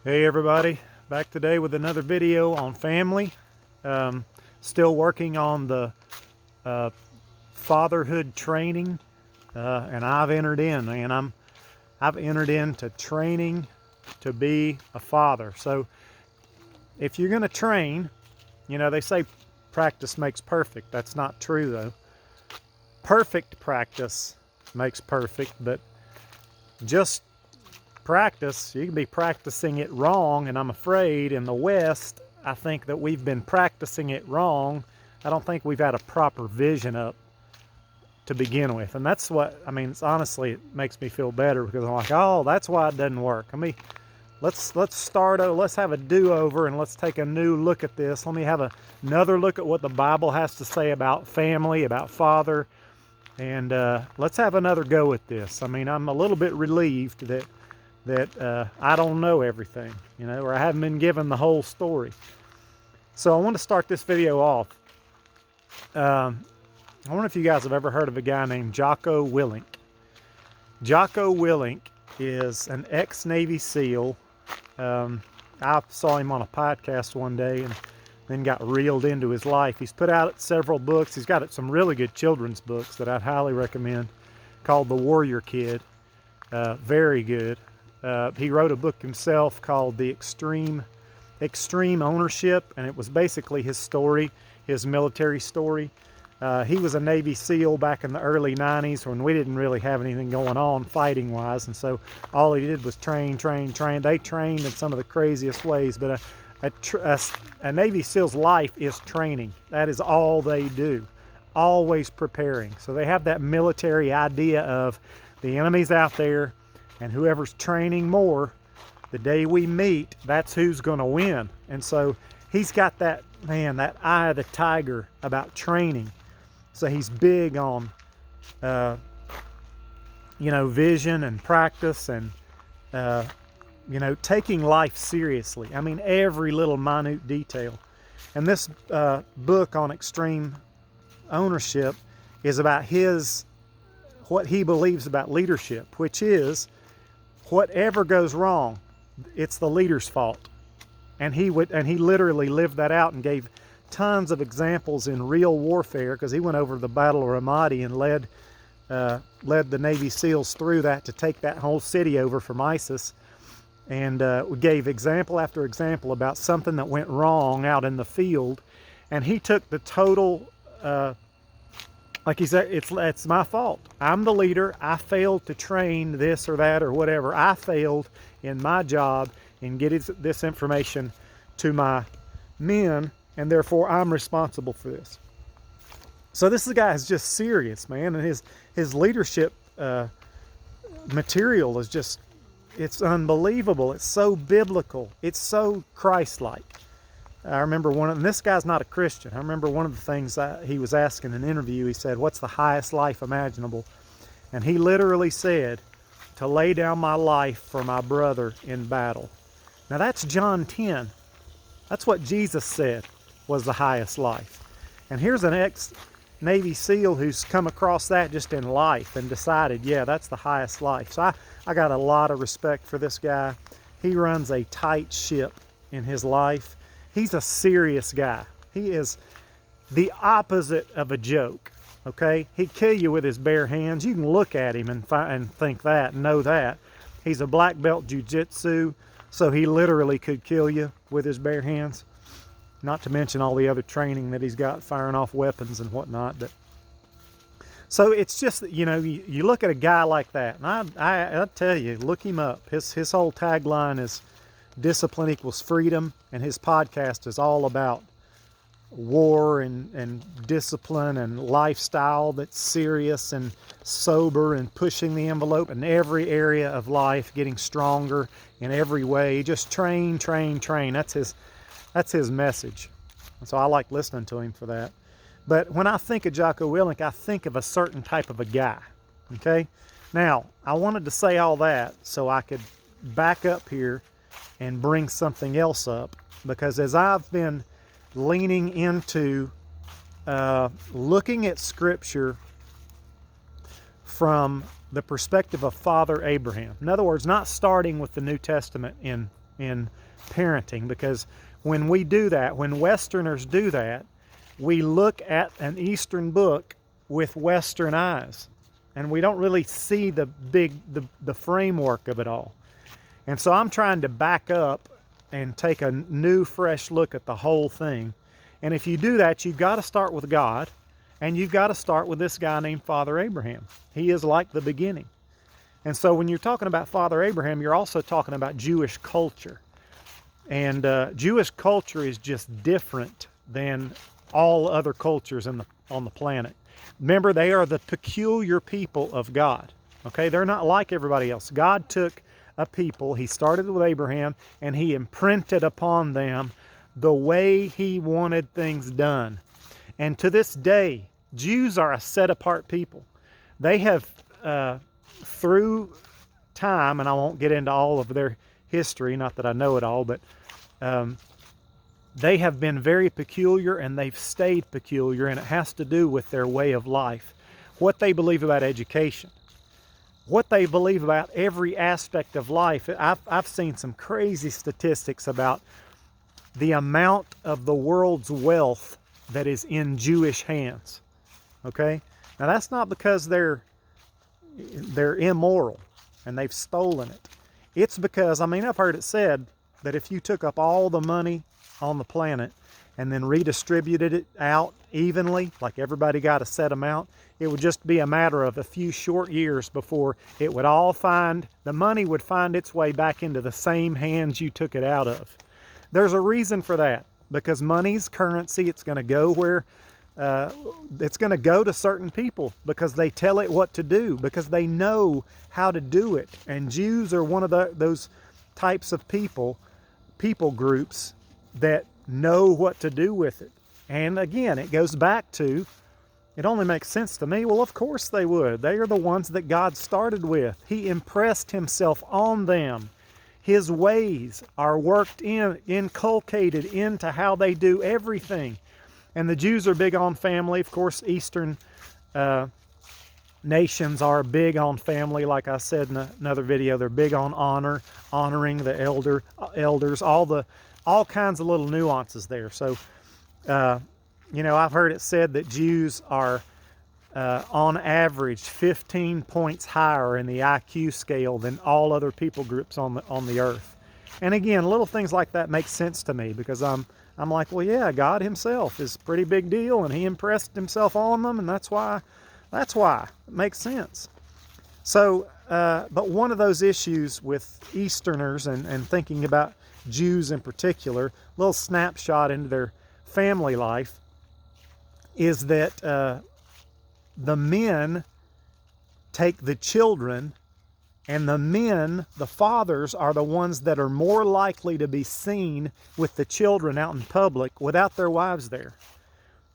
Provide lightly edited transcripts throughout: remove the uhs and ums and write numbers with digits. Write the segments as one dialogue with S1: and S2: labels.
S1: Hey everybody, back today with another video on family. Still working on the uh, fatherhood training, and I've entered in, and I've entered into training to be a father. So if you're going to train, they say practice makes perfect. That's not true though. Perfect practice makes perfect, but just practice, you can be practicing it wrong, and I'm afraid in the West, I think that we've been practicing it wrong. I don't think we've had a proper vision up to begin with, and that's what, honestly, it makes me feel better because I'm like, oh, that's why it doesn't work. Let's start over, let's have a do-over, and let's take a new look at this. Let me have another look at what the Bible has to say about family, about father, and let's have another go at this. I'm a little bit relieved that I don't know everything, or I haven't been given the whole story. So I want to start this video off. I wonder if you guys have ever heard of a guy named Jocko Willink. Jocko Willink is an ex-Navy SEAL. I saw him on a podcast one day and then got reeled into his life. He's put out several books. He's got some really good children's books that I'd highly recommend, called The Warrior Kid. Very good. He wrote a book himself called The Extreme Ownership, and it was basically his story, his military story. He was a Navy SEAL back in the early 90s when we didn't really have anything going on fighting-wise, and so all he did was train. They trained in some of the craziest ways, but a Navy SEAL's life is training. That is all they do, always preparing. So they have that military idea of the enemy's out there, and whoever's training more, the day we meet, that's who's going to win. And so he's got that eye of the tiger about training. So he's big on, vision and practice and, taking life seriously. Every little minute detail. And this book on extreme ownership is about what he believes about leadership, which is whatever goes wrong, it's the leader's fault. And he literally lived that out and gave tons of examples in real warfare, because he went over to the Battle of Ramadi and led the Navy SEALs through that to take that whole city over from ISIS, and gave example after example about something that went wrong out in the field. And he took the total like he said, it's my fault. I'm the leader. I failed to train this or that or whatever. I failed in my job in getting this information to my men, and therefore I'm responsible for this. So this guy is just serious, man, and his leadership material is just, it's unbelievable. It's so biblical. It's so Christ-like. I remember and this guy's not a Christian. I remember one of the things he was asked in an interview, he said, what's the highest life imaginable? And he literally said, to lay down my life for my brother in battle. Now that's John 10. That's what Jesus said was the highest life. And here's an ex-Navy SEAL who's come across that just in life and decided, yeah, that's the highest life. So I got a lot of respect for this guy. He runs a tight ship in his life. He's a serious guy. He is the opposite of a joke, okay? He'd kill you with his bare hands. You can look at him and think that, and know that. He's a black belt jiu-jitsu, so he literally could kill you with his bare hands. Not to mention all the other training that he's got, firing off weapons and whatnot. So it's just, you look at a guy like that, and I tell you, look him up. His whole tagline is discipline equals freedom, and his podcast is all about war and discipline and lifestyle that's serious and sober and pushing the envelope in every area of life, getting stronger in every way. Just train. That's his message. And so I like listening to him for that. But when I think of Jocko Willink, I think of a certain type of a guy. Okay? Now, I wanted to say all that so I could back up here and bring something else up, because as I've been leaning into looking at Scripture from the perspective of Father Abraham, in other words, not starting with the New Testament in in parenting, because when we do that, when Westerners do that, we look at an Eastern book with Western eyes, and we don't really see the framework of it all. And so I'm trying to back up and take a new, fresh look at the whole thing. And if you do that, you've got to start with God, and you've got to start with this guy named Father Abraham. He is like the beginning. And so when you're talking about Father Abraham, you're also talking about Jewish culture. And Jewish culture is just different than all other cultures on the planet. Remember, they are the peculiar people of God. Okay, they're not like everybody else. God took a people, he started with Abraham, and he imprinted upon them the way he wanted things done. And to this day, Jews are a set-apart people. They have, through time, and I won't get into all of their history, not that I know it all, but they have been very peculiar, and they've stayed peculiar, and it has to do with their way of life, what they believe about education, what they believe about every aspect of life. I've seen some crazy statistics about the amount of the world's wealth that is in Jewish hands. Okay? Now that's not because they're immoral and they've stolen it. It's because, I mean, I've heard it said that if you took up all the money on the planet and then redistributed it out evenly, like everybody got a set amount, it would just be a matter of a few short years before it would all the money would find its way back into the same hands you took it out of. There's a reason for that, because money's currency. It's going to go where, it's going to go to certain people because they tell it what to do, because they know how to do it. And Jews are one of those types of people groups that know what to do with it. And again, it goes back to, it only makes sense to me, well, of course they would. They are the ones that God started with. He impressed himself on them. His ways are inculcated into how they do everything. And the Jews are big on family. Of course, Eastern nations are big on family. Like I said in another video, they're big on honoring the elders, all kinds of little nuances there. So, you know, I've heard it said that Jews are, on average, 15 points higher in the IQ scale than all other people groups on the earth. And again, little things like that make sense to me, because I'm like, well, yeah, God himself is a pretty big deal, and he impressed himself on them, and that's why it makes sense. So, but one of those issues with Easterners and thinking about Jews in particular, a little snapshot into their family life, is that the men take the children, and the fathers are the ones that are more likely to be seen with the children out in public without their wives there.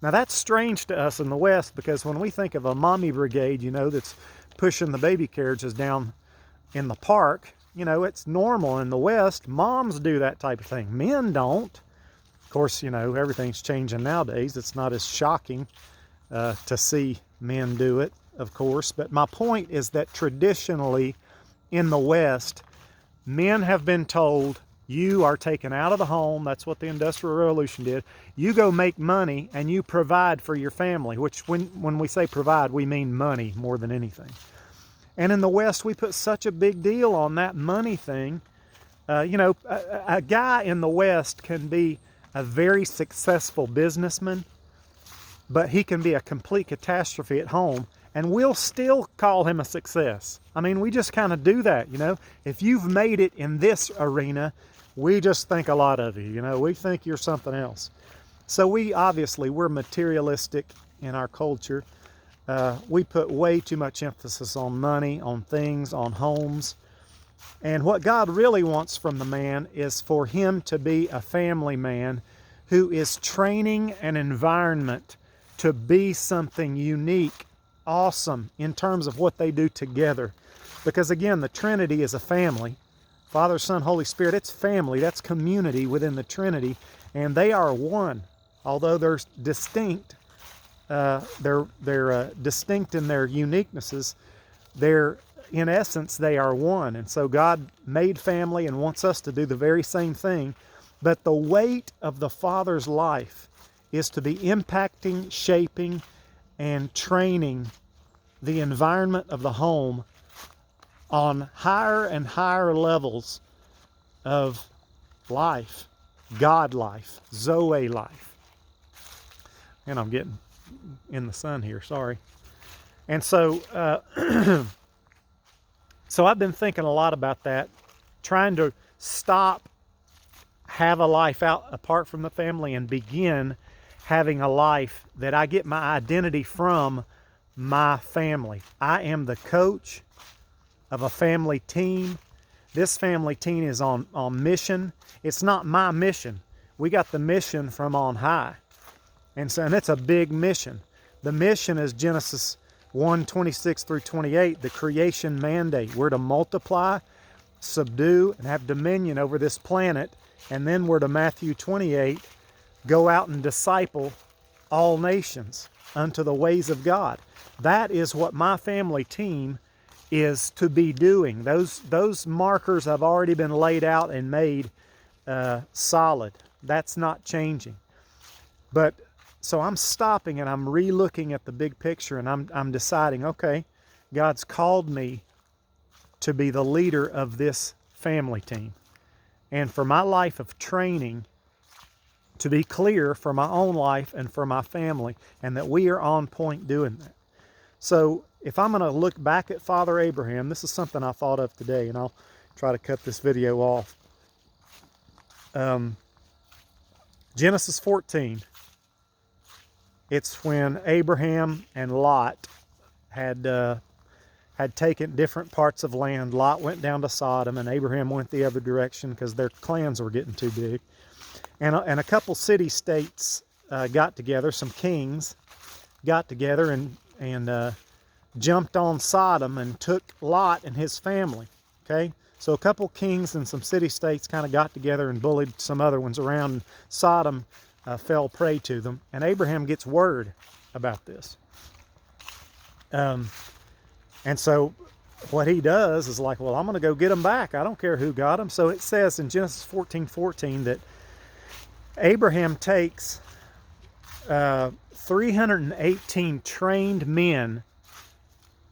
S1: Now that's strange to us in the West, because when we think of a mommy brigade, you know, that's pushing the baby carriages down in the park, you know, it's normal in the West. Moms do that type of thing. Men don't. Of course, you know, everything's changing nowadays. It's not as shocking to see men do it, of course. But my point is that traditionally in the West, men have been told, you are taken out of the home. That's what the Industrial Revolution did. You go make money and you provide for your family, which when we say provide, we mean money more than anything. And in the West, we put such a big deal on that money thing. You know, a guy in the West can be a very successful businessman, but he can be a complete catastrophe at home, and we'll still call him a success. I mean, we just kind of do that, you know. If you've made it in this arena, we just think a lot of you, you know. We think you're something else. So we're materialistic in our culture. We put way too much emphasis on money, on things, on homes. And what God really wants from the man is for him to be a family man who is training an environment to be something unique, awesome in terms of what they do together. Because again, the Trinity is a family. Father, Son, Holy Spirit, it's family. That's community within the Trinity. And they are one. Although they're distinct, they're distinct in their uniquenesses, they're in essence, they are one. And so God made family and wants us to do the very same thing. But the weight of the Father's life is to be impacting, shaping, and training the environment of the home on higher and higher levels of life, God life, Zoe life. And I'm getting in the sun here, sorry. And so, so I've been thinking a lot about that, trying to stop, have a life out apart from the family, and begin having a life that I get my identity from my family. I am the coach of a family team. This family team is on mission. It's not my mission. We got the mission from on high. And so, and it's a big mission. The mission is Genesis 1:26 through 28, the creation mandate. We're to multiply, subdue, and have dominion over this planet. And then we're to Matthew 28, go out and disciple all nations unto the ways of God. That is what my family team is to be doing. Those markers have already been laid out and made solid. That's not changing. But so I'm stopping and I'm re-looking at the big picture, and I'm deciding, okay, God's called me to be the leader of this family team. And for my life of training to be clear for my own life and for my family, and that we are on point doing that. So if I'm going to look back at Father Abraham, this is something I thought of today, and I'll try to cut this video off. Genesis 14. It's when Abraham and Lot had taken different parts of land. Lot went down to Sodom, and Abraham went the other direction because their clans were getting too big. And a couple city-states got together, some kings got together and jumped on Sodom and took Lot and his family, okay? So a couple kings and some city-states kind of got together and bullied some other ones around, and Sodom fell prey to them. And Abraham gets word about this. And so what he does is like, well, I'm going to go get them back. I don't care who got them. So it says in Genesis 14:14 that Abraham takes 318 trained men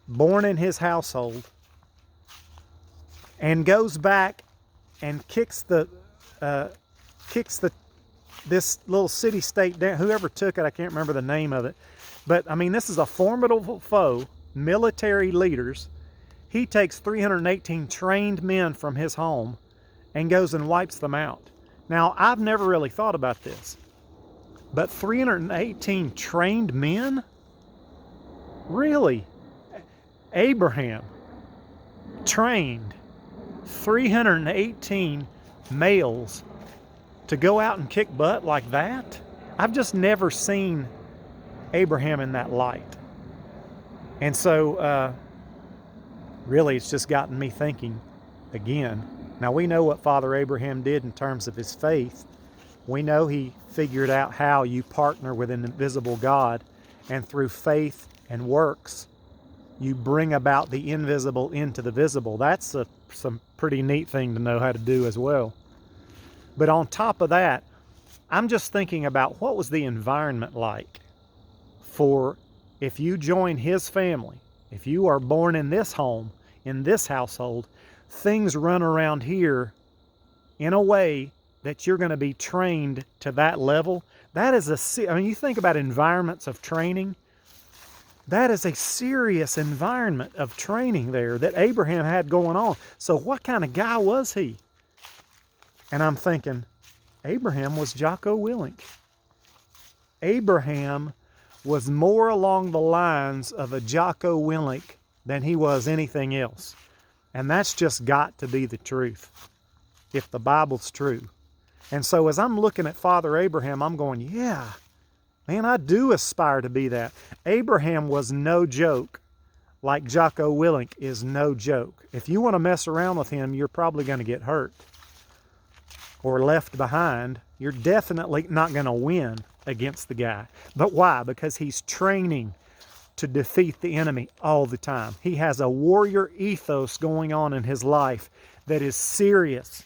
S1: born in his household and goes back and kicks this little city-state down. Whoever took it, I can't remember the name of it. But, I mean, this is a formidable foe, military leaders. He takes 318 trained men from his home and goes and wipes them out. Now, I've never really thought about this, but 318 trained men? Really? Abraham trained 318 males to go out and kick butt like that? I've just never seen Abraham in that light. And so, really, it's just gotten me thinking again. Now, we know what Father Abraham did in terms of his faith. We know he figured out how you partner with an invisible God, and through faith and works, you bring about the invisible into the visible. That's some pretty neat thing to know how to do as well. But on top of that, I'm just thinking about what was the environment like for if you join his family, if you are born in this home, in this household, things run around here in a way that you're going to be trained to that level. That is I mean, you think about environments of training. That is a serious environment of training there that Abraham had going on. So what kind of guy was he? And I'm thinking, Abraham was Jocko Willink. Abraham was more along the lines of a Jocko Willink than he was anything else. And that's just got to be the truth, if the Bible's true. And so as I'm looking at Father Abraham, I'm going, yeah, man, I do aspire to be that. Abraham was no joke, like Jocko Willink is no joke. If you want to mess around with him, you're probably going to get hurt or left behind. You're definitely not going to win against the guy. But why? Because he's training to defeat the enemy all the time. He has a warrior ethos going on in his life that is serious,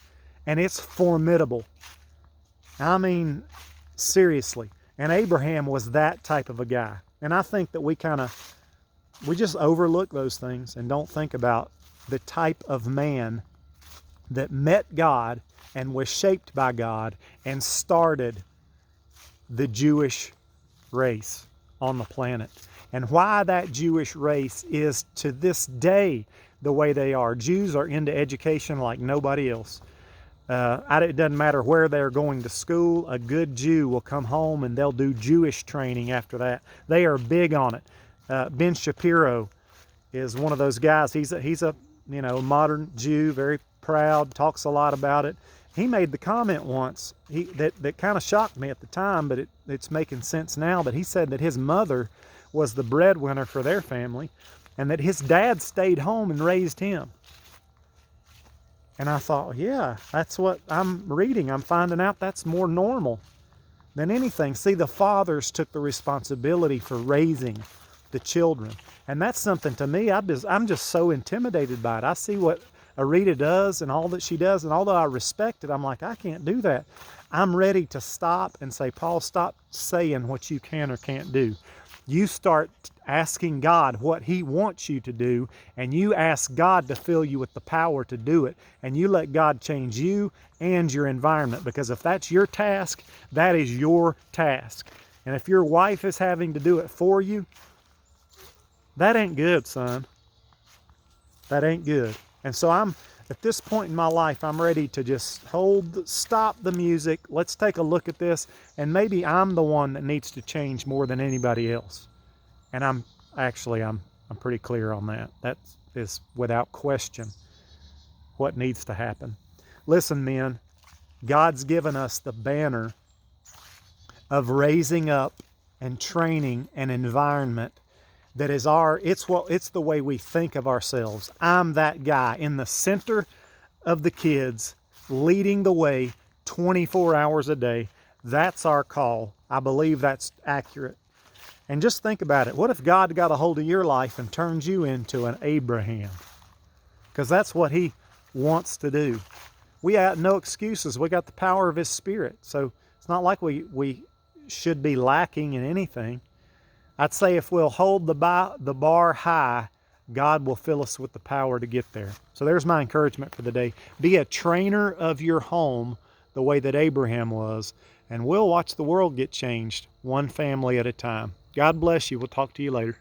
S1: and it's formidable. I mean, seriously. And Abraham was that type of a guy. And I think that we just overlook those things and don't think about the type of man that met God and was shaped by God and started the Jewish race on the planet. And why that Jewish race is to this day the way they are. Jews are into education like nobody else. It doesn't matter where they're going to school. A good Jew will come home and they'll do Jewish training after that. They are big on it. Ben Shapiro is one of those guys. He's a modern Jew, very proud, talks a lot about it. He made the comment once that kind of shocked me at the time, but it's making sense now. But he said that his mother was the breadwinner for their family, and that his dad stayed home and raised him. And I thought, yeah, that's what I'm reading. I'm finding out that's more normal than anything. See, the fathers took the responsibility for raising the children. And that's something to me, I'm just so intimidated by it. I see what Arita does and all that she does, and although I respect it, I'm like, I can't do that. I'm ready to stop and say, Paul, stop saying what you can or can't do. You start asking God what He wants you to do, and you ask God to fill you with the power to do it, and you let God change you and your environment, because if that's your task, that is your task. And if your wife is having to do it for you, that ain't good, son. That ain't good. And so at this point in my life, I'm ready to just stop the music. Let's take a look at this. And maybe I'm the one that needs to change more than anybody else. And I'm pretty clear on that. That is without question what needs to happen. Listen, men, God's given us the banner of raising up and training an environment that is it's the way we think of ourselves. I'm that guy in the center of the kids, leading the way 24 hours a day. That's our call. I believe that's accurate. And just think about it. What if God got a hold of your life and turned you into an Abraham? Because that's what He wants to do. We have no excuses. We got the power of His Spirit. So it's not like we should be lacking in anything. I'd say if we'll hold the bar high, God will fill us with the power to get there. So there's my encouragement for the day. Be a trainer of your home the way that Abraham was, and we'll watch the world get changed one family at a time. God bless you. We'll talk to you later.